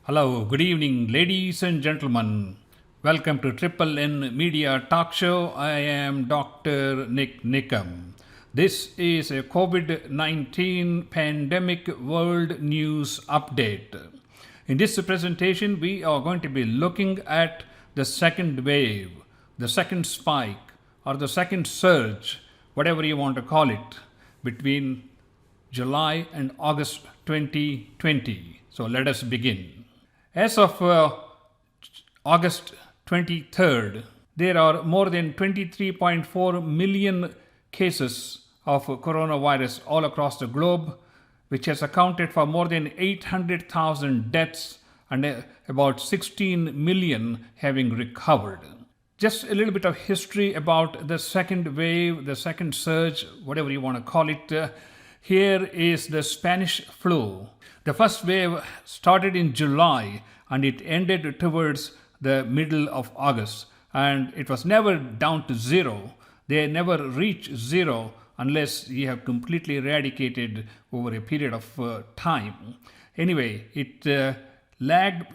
Hello, good evening, ladies and gentlemen. Welcome to Triple N Media Talk Show. I am Dr. NIK NIKAM. This is a COVID 19 pandemic world news update. In this presentation, we are going to be looking at the second wave, the second spike, or the second surge, whatever you want to call it, between July and August 2020. So let us begin. As of August 23rd, there are more than 23.4 million cases of coronavirus all across the globe, which has accounted for more than 800,000 deaths and about 16 million having recovered. Just a little bit of history about the second wave, the second surge, whatever you want to call it. Here is the Spanish flu. The first wave started in July and it ended towards the middle of August. And it was never down to zero. They never reach zero unless you have completely eradicated over a period of time. Anyway, it lagged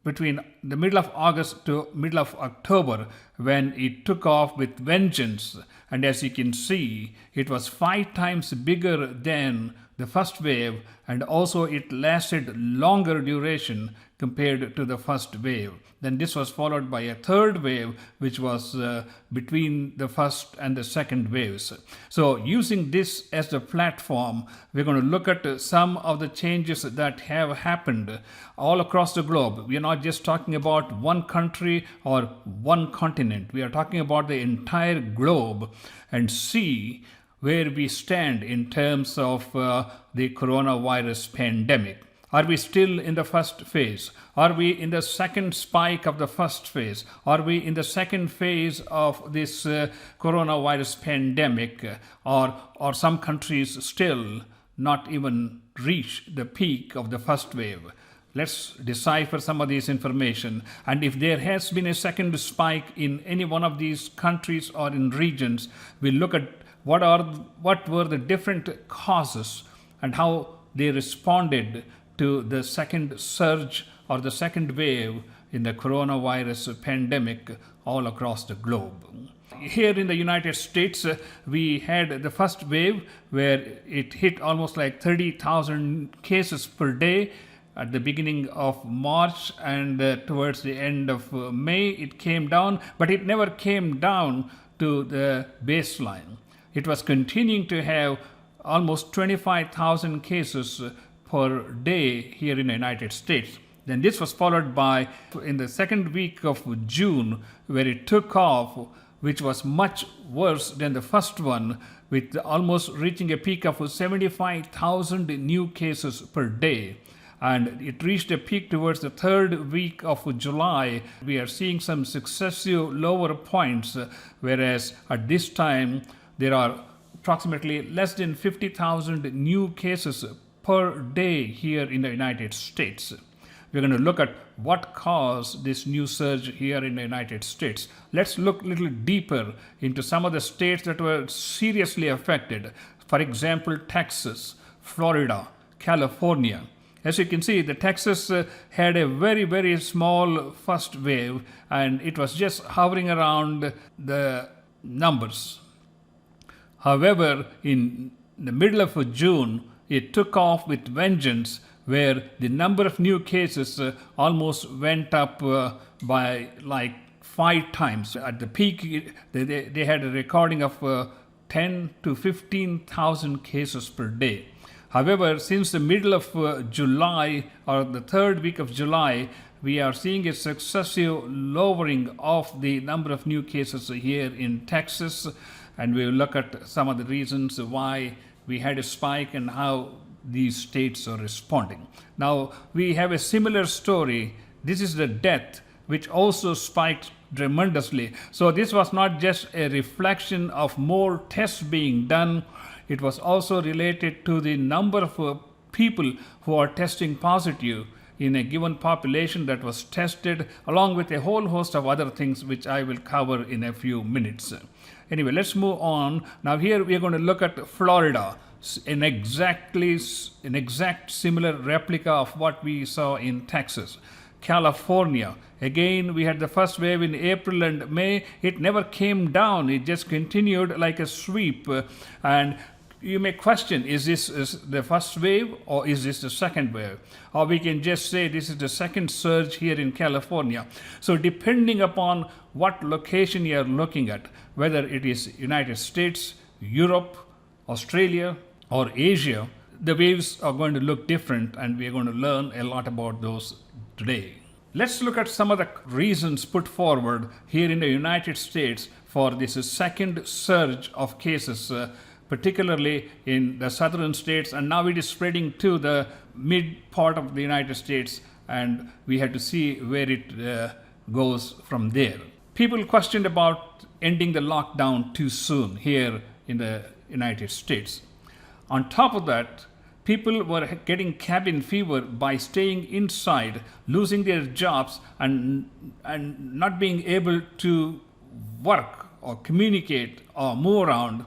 between the middle of August to middle of October when it took off with vengeance. And as you can see, it was 5 times bigger than the first wave, and also it lasted longer duration compared to the first wave. Then this was followed by a third wave, which was between the first and the second waves. So using this as the platform, we're going to look at some of the changes that have happened all across the globe. We are not just talking about one country or one continent. We are talking about the entire globe and see where we stand in terms of the coronavirus pandemic. Are we still in the first phase? Are we in the second spike of the first phase? Are we in the second phase of this coronavirus pandemic? Or are some countries still not even reach the peak of the first wave? Let's decipher some of this information. And if there has been a second spike in any one of these countries or in regions, we'll look at what were the different causes and how they responded to the second surge or the second wave in the coronavirus pandemic all across the globe. Here in the United States, we had the first wave where it hit almost like 30,000 cases per day at the beginning of March, and towards the end of May it came down, but it never came down to the baseline. It was continuing to have almost 25,000 cases per day here in the United States. Then this was followed by, in the second week of June, where it took off, which was much worse than the first one, with almost reaching a peak of 75,000 new cases per day. And it reached a peak towards the third week of July. We are seeing some successive lower points, whereas at this time, there are approximately less than 50,000 new cases per day here in the United States. We're going to look at what caused this new surge here in the United States. Let's look a little deeper into some of the states that were seriously affected. For example, Texas, Florida, California. As you can see, the Texas had a very, very small first wave, and it was just hovering around the numbers. However, in the middle of June, it took off with vengeance, where the number of new cases almost went up by like 5 times. At the peak, they had a recording of 10 to 15,000 cases per day. However, since the middle of July or the third week of July, we are seeing a successive lowering of the number of new cases here in Texas. And we will look at some of the reasons why we had a spike and how these states are responding. Now, we have a similar story. This is the death, which also spiked tremendously. So this was not just a reflection of more tests being done. It was also related to the number of people who are testing positive in a given population that was tested, along with a whole host of other things which I will cover in a few minutes. Anyway, let's move on. Now here we are going to look at Florida, an exact similar replica of what we saw in Texas. California, again we had the first wave in April and May. It never came down, it just continued like a sweep. And you may question, is this the first wave or is this the second wave? Or we can just say this is the second surge here in California. So depending upon what location you are looking at, whether it is United States, Europe, Australia, or Asia, the waves are going to look different, and we are going to learn a lot about those today. Let's look at some of the reasons put forward here in the United States for this second surge of cases, particularly in the southern states, and now it is spreading to the mid part of the United States, and we have to see where it goes from there. People questioned about ending the lockdown too soon here in the United States. On top of that, people were getting cabin fever by staying inside, losing their jobs, and not being able to work or communicate or move around.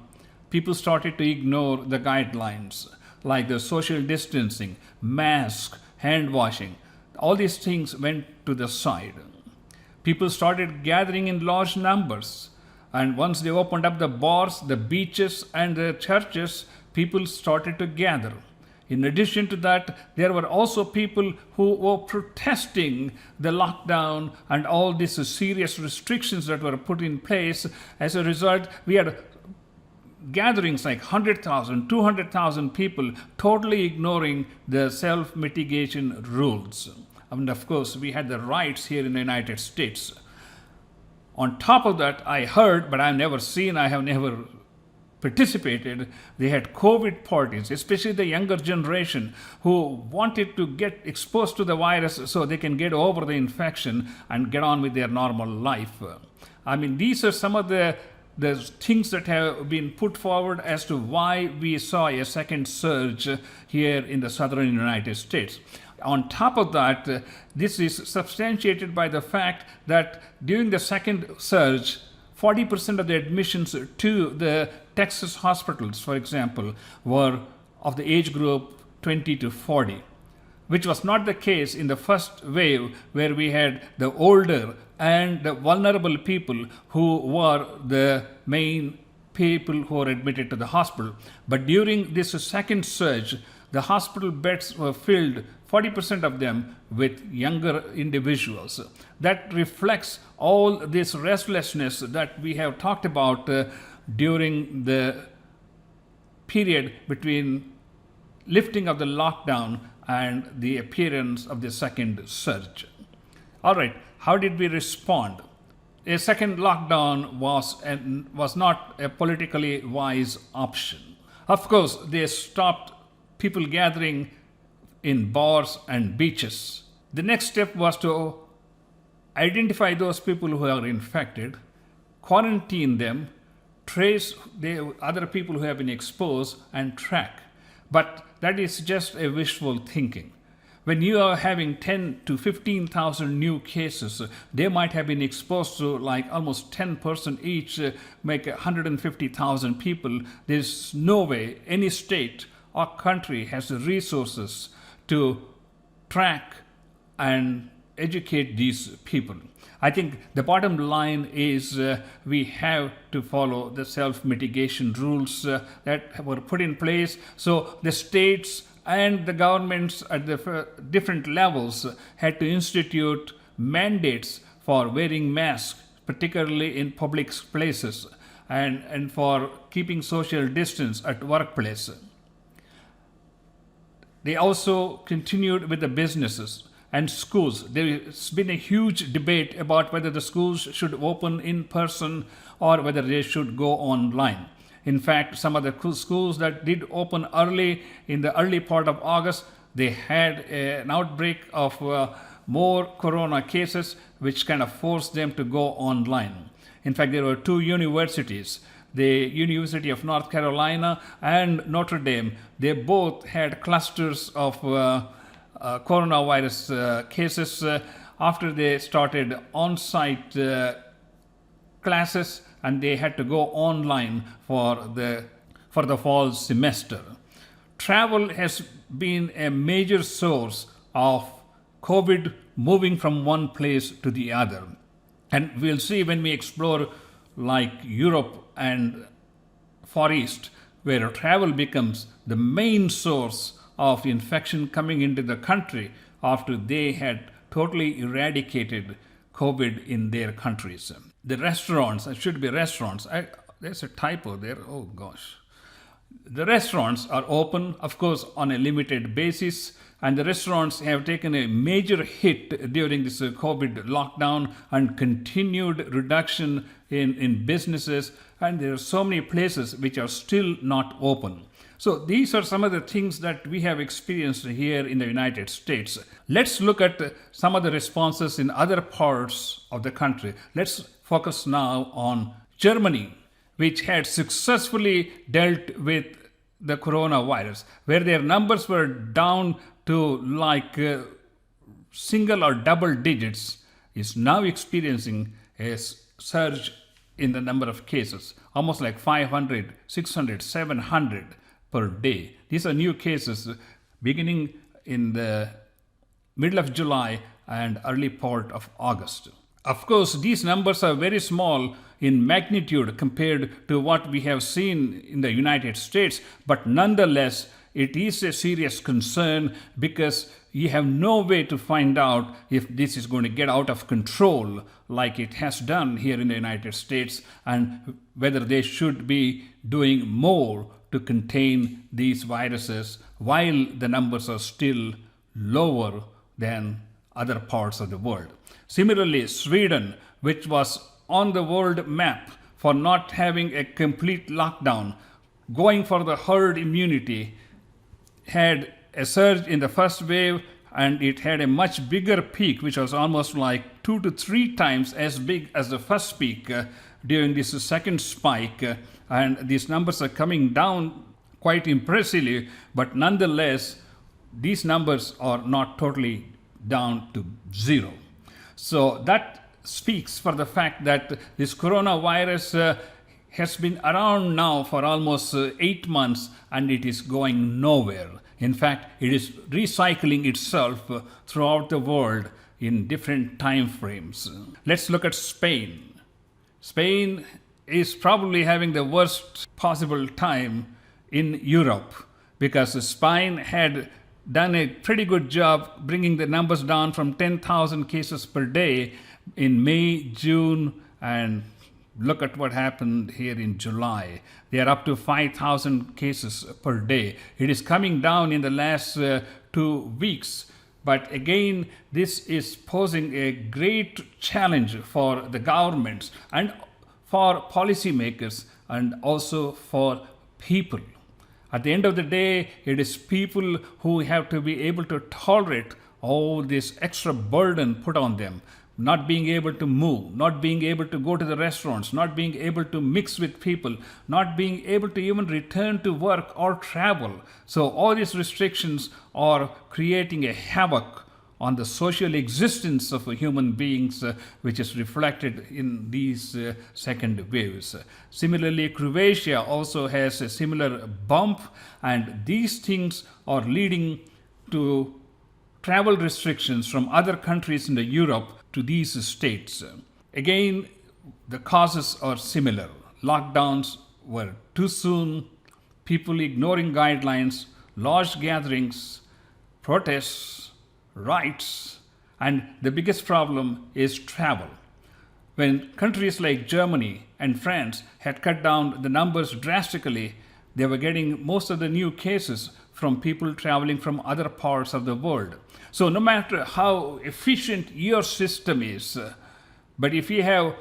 People started to ignore the guidelines like the social distancing, mask, hand washing. All these things went to the side. People started gathering in large numbers. And once they opened up the bars, the beaches, and the churches, people started to gather. In addition to that, there were also people who were protesting the lockdown and all these serious restrictions that were put in place. As a result, we had gatherings like 100,000, 200,000 people totally ignoring the self-mitigation rules. And of course, we had the riots here in the United States. On top of that, I heard, but I've never seen, I have never participated, they had COVID parties, especially the younger generation who wanted to get exposed to the virus so they can get over the infection and get on with their normal life. I mean, these are some of the things that have been put forward as to why we saw a second surge here in the southern United States. On top of that, this is substantiated by the fact that during the second surge, 40% of the admissions to the Texas hospitals, for example, were of the age group 20 to 40, which was not the case in the first wave, where we had the older and the vulnerable people who were the main people who were admitted to the hospital. But during this second surge, the hospital beds were filled, 40% of them, with younger individuals. That reflects all this restlessness that we have talked about during the period between lifting of the lockdown and the appearance of the second surge. All right, how did we respond? A second lockdown was not a politically wise option. Of course, they stopped people gathering in bars and beaches. The next step was to identify those people who are infected, quarantine them, trace the other people who have been exposed, and track. But that is just a wishful thinking. When you are having 10 to 15,000 new cases, they might have been exposed to like almost 10% each, make 150,000 people. There's no way any state or country has the resources to track and educate these people. I think the bottom line is we have to follow the self-mitigation rules that were put in place. So the states and the governments at the different levels had to institute mandates for wearing masks, particularly in public places, and for keeping social distance at workplace. They also continued with the businesses and schools. There's been a huge debate about whether the schools should open in person or whether they should go online. In fact, some of the schools that did open early, in the early part of August, they had an outbreak of more corona cases, which kind of forced them to go online. In fact, there were two universities, the University of North Carolina and Notre Dame. They both had clusters of coronavirus cases. After they started on-site classes, and they had to go online for the fall semester. Travel has been a major source of COVID moving from one place to the other. And we'll see when we explore like Europe and Far East, where travel becomes the main source of infection coming into the country after they had totally eradicated COVID in their countries. The restaurants, it should be restaurants. There's a typo there. Oh gosh. The restaurants are open, of course, on a limited basis, and the restaurants have taken a major hit during this COVID lockdown and continued reduction in businesses, and there are so many places which are still not open. So these are some of the things that we have experienced here in the United States. Let's look at some of the responses in other parts of the country. Let's focus now on Germany, which had successfully dealt with the coronavirus, where their numbers were down to like single or double digits, is now experiencing a surge in the number of cases, almost like 500, 600, 700 per day. These are new cases beginning in the middle of July and early part of August. Of course, these numbers are very small in magnitude compared to what we have seen in the United States, but nonetheless, it is a serious concern because you have no way to find out if this is going to get out of control like it has done here in the United States, and whether they should be doing more to contain these viruses while the numbers are still lower than other parts of the world. Similarly, Sweden, which was on the world map for not having a complete lockdown, going for the herd immunity, had a surge in the first wave, and it had a much bigger peak, which was almost like 2 to 3 times as big as the first peak during this second spike. And these numbers are coming down quite impressively, but nonetheless, these numbers are not totally down to zero. So that speaks for the fact that this coronavirus has been around now for almost 8 months, and it is going nowhere. In fact, it is recycling itself throughout the world in different time frames. Let's look at Spain. Spain is probably having the worst possible time in Europe because Spain had done a pretty good job bringing the numbers down from 10,000 cases per day in May, June, and look at what happened here in July. They are up to 5,000 cases per day. It is coming down in the last 2 weeks. But again, this is posing a great challenge for the governments and for policymakers and also for people. At the end of the day, it is people who have to be able to tolerate all this extra burden put on them. Not being able to move, not being able to go to the restaurants, not being able to mix with people, not being able to even return to work or travel. So all these restrictions are creating a havoc on the social existence of human beings, which is reflected in these second waves. Similarly, Croatia also has a similar bump, and these things are leading to travel restrictions from other countries in Europe to these states. Again, the causes are similar. Lockdowns were too soon, people ignoring guidelines, large gatherings, protests, riots, and the biggest problem is travel. When countries like Germany and France had cut down the numbers drastically, they were getting most of the new cases from people traveling from other parts of the world. So no matter how efficient your system is, but if you have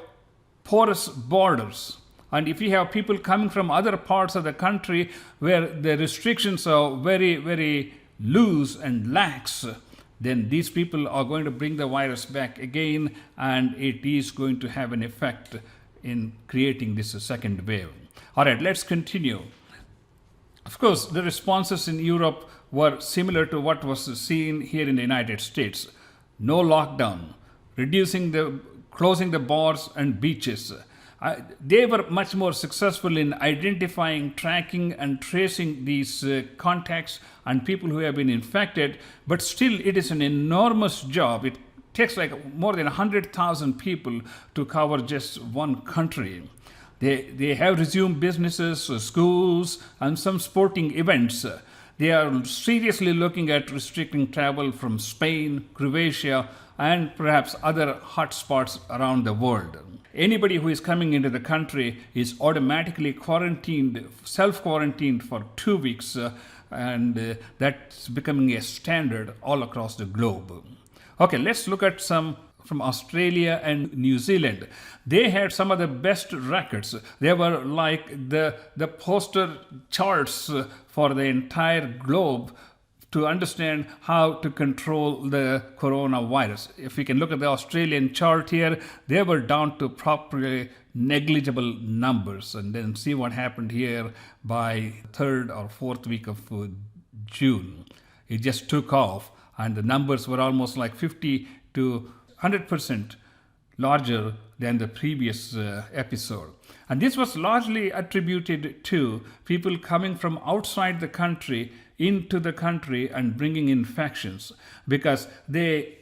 porous borders, and if you have people coming from other parts of the country where the restrictions are very, very loose and lax, then these people are going to bring the virus back again, and it is going to have an effect in creating this second wave. All right, let's continue. Of course, the responses in Europe were similar to what was seen here in the United States. No lockdown, closing the bars and beaches, They were much more successful in identifying, tracking, and tracing these contacts and people who have been infected. But still, it is an enormous job. It takes like more than 100,000 people to cover just one country. They have resumed businesses, schools, and some sporting events. They are seriously looking at restricting travel from Spain, Croatia, and perhaps other hotspots around the world. Anybody who is coming into the country is automatically quarantined, self-quarantined for 2 weeks, and that's becoming a standard all across the globe. Okay, let's look at some from Australia and New Zealand. They had some of the best records. They were like the poster charts for the entire globe to understand how to control the coronavirus. If we can look at the Australian chart here, they were down to properly negligible numbers. And then see what happened here by 3rd or 4th week of June. It just took off, and the numbers were almost like 50 to 100% larger than the previous episode. And this was largely attributed to people coming from outside the country into the country and bringing infections, because they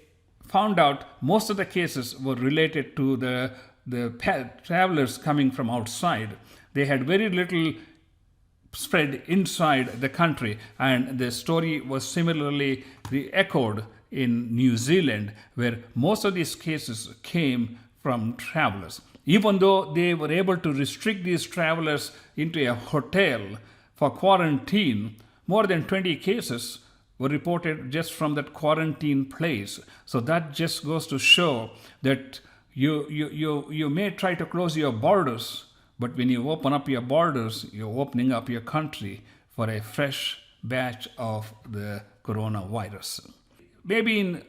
found out most of the cases were related to the travelers coming from outside. They had very little spread inside the country, and the story was similarly echoed in New Zealand, where most of these cases came from travelers. Even though they were able to restrict these travelers into a hotel for quarantine, more than 20 cases were reported just from that quarantine place. So that just goes to show that you may try to close your borders, but when you open up your borders, you're opening up your country for a fresh batch of the coronavirus. Maybe in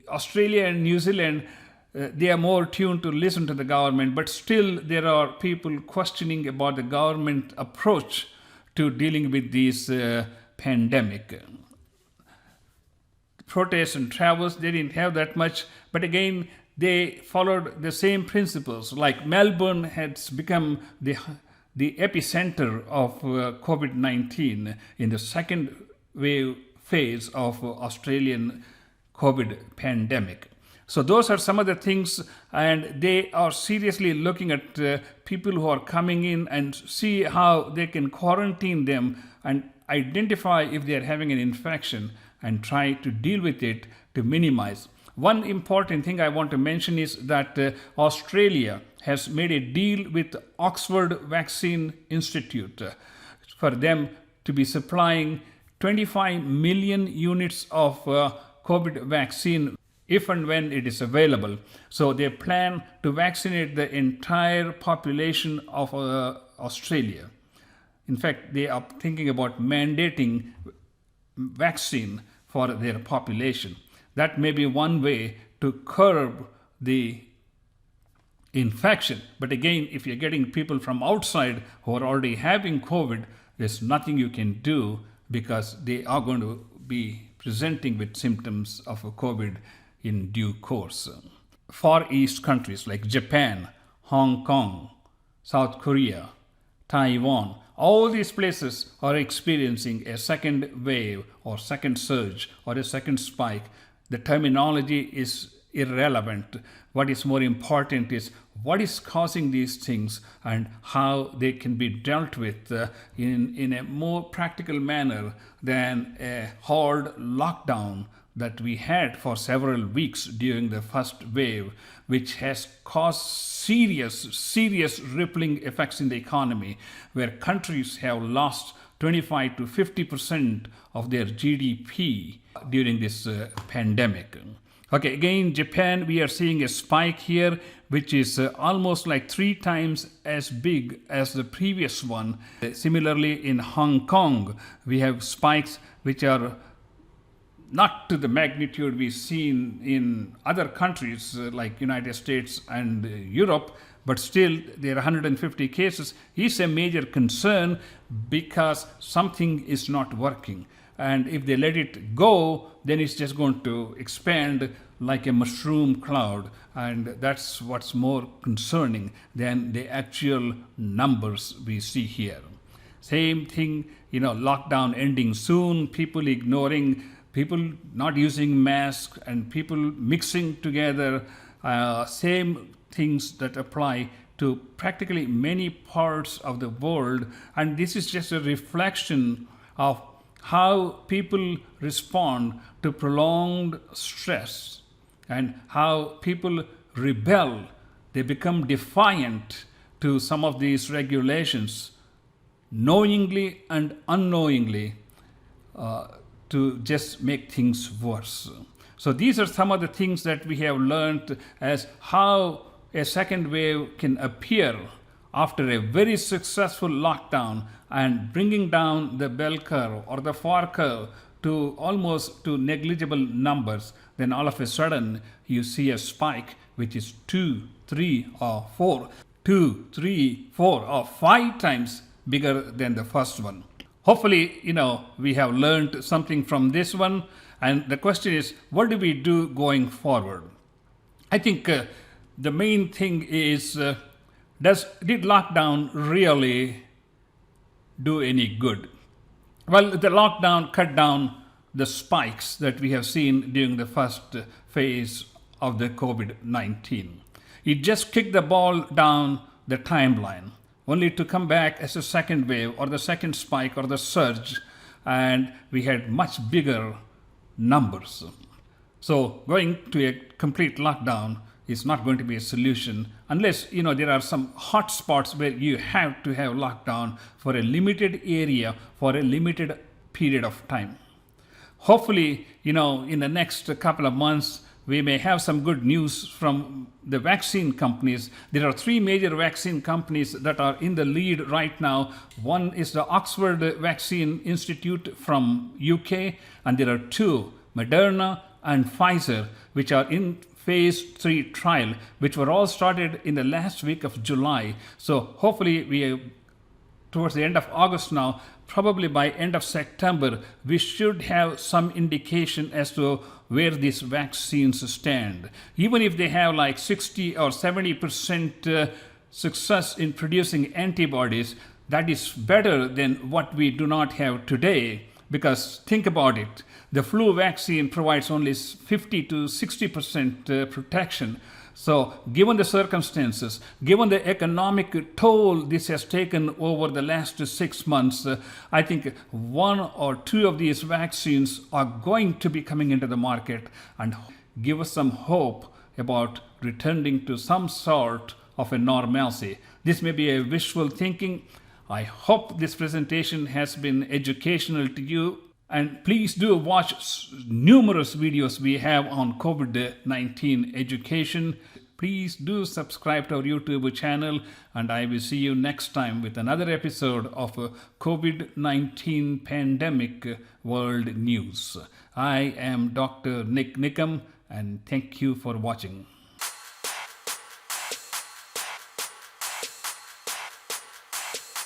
Australia and New Zealand, they are more tuned to listen to the government, but still there are people questioning about the government approach to dealing with this pandemic. Protests and travels, they didn't have that much, but again, they followed the same principles. Like Melbourne has become the epicenter of COVID-19 in the second wave phase of Australian COVID pandemic. So those are some of the things, and they are seriously looking at people who are coming in and see how they can quarantine them and identify if they are having an infection and try to deal with it to minimize. One important thing I want to mention is that Australia has made a deal with Oxford Vaccine Institute for them to be supplying 25 million units of COVID vaccine if and when it is available. So they plan to vaccinate the entire population of Australia. In fact, they are thinking about mandating vaccine for their population. That may be one way to curb the infection. But again, if you're getting people from outside who are already having COVID, there's nothing you can do because they are going to be presenting with symptoms of COVID in due course. Far East countries like Japan, Hong Kong, South Korea, Taiwan, all these places are experiencing a second wave or second surge or a second spike. The terminology is irrelevant. What is more important is what is causing these things and how they can be dealt with in a more practical manner than a hard lockdown that we had for several weeks during the first wave, which has caused serious rippling effects in the economy, where countries have lost 25 to 50% of their GDP during this pandemic. Okay, again, Japan, we are seeing a spike here, which is almost like 3 times as big as the previous one. Similarly, in Hong Kong, we have spikes which are not to the magnitude we've seen in other countries like United States and Europe, but still there are 150 cases is a major concern because something is not working. And if they let it go, then it's just going to expand like a mushroom cloud. And that's what's more concerning than the actual numbers we see here. Same thing, lockdown ending soon, people ignoring, people not using masks, and people mixing together. Same things that apply to practically many parts of the world. And this is just a reflection of how people respond to prolonged stress and how people rebel. They become defiant to some of these regulations, knowingly and unknowingly, to just make things worse. So these are some of the things that we have learned as how a second wave can appear after a very successful lockdown and bringing down the bell curve or the FAR curve to almost to negligible numbers. Then all of a sudden you see a spike which is 2, 3 or 4, 2, 3, 4 or 5 times bigger than the first one. Hopefully, we have learned something from this one. And the question is, what do we do going forward? I think the main thing is, did lockdown really do any good? Well, the lockdown cut down the spikes that we have seen during the first phase of the COVID-19. It just kicked the ball down the timeline, only to come back as a second wave or the second spike or the surge, and we had much bigger numbers. So going to a complete lockdown is not going to be a solution unless there are some hot spots where you have to have lockdown for a limited area for a limited period of time. Hopefully, in the next couple of months, we may have some good news from the vaccine companies. There are 3 major vaccine companies that are in the lead right now. One is the Oxford Vaccine Institute from UK, and there are 2, Moderna and Pfizer, which are in phase 3 trial, which were all started in the last week of July. So hopefully we are towards the end of August now, probably by end of September, we should have some indication as to where these vaccines stand. Even if they have like 60 or 70% success in producing antibodies, that is better than what we do not have today. Because think about it, the flu vaccine provides only 50 to 60% protection. So given the circumstances, given the economic toll this has taken over the last 6 months, I think 1 or 2 of these vaccines are going to be coming into the market and give us some hope about returning to some sort of a normalcy. This may be a wishful thinking. I hope this presentation has been educational to you. And please do watch numerous videos we have on COVID-19 education. Please do subscribe to our YouTube channel, and I will see you next time with another episode of COVID-19 Pandemic World News. I am Dr. NIK NIKAM, and thank you for watching.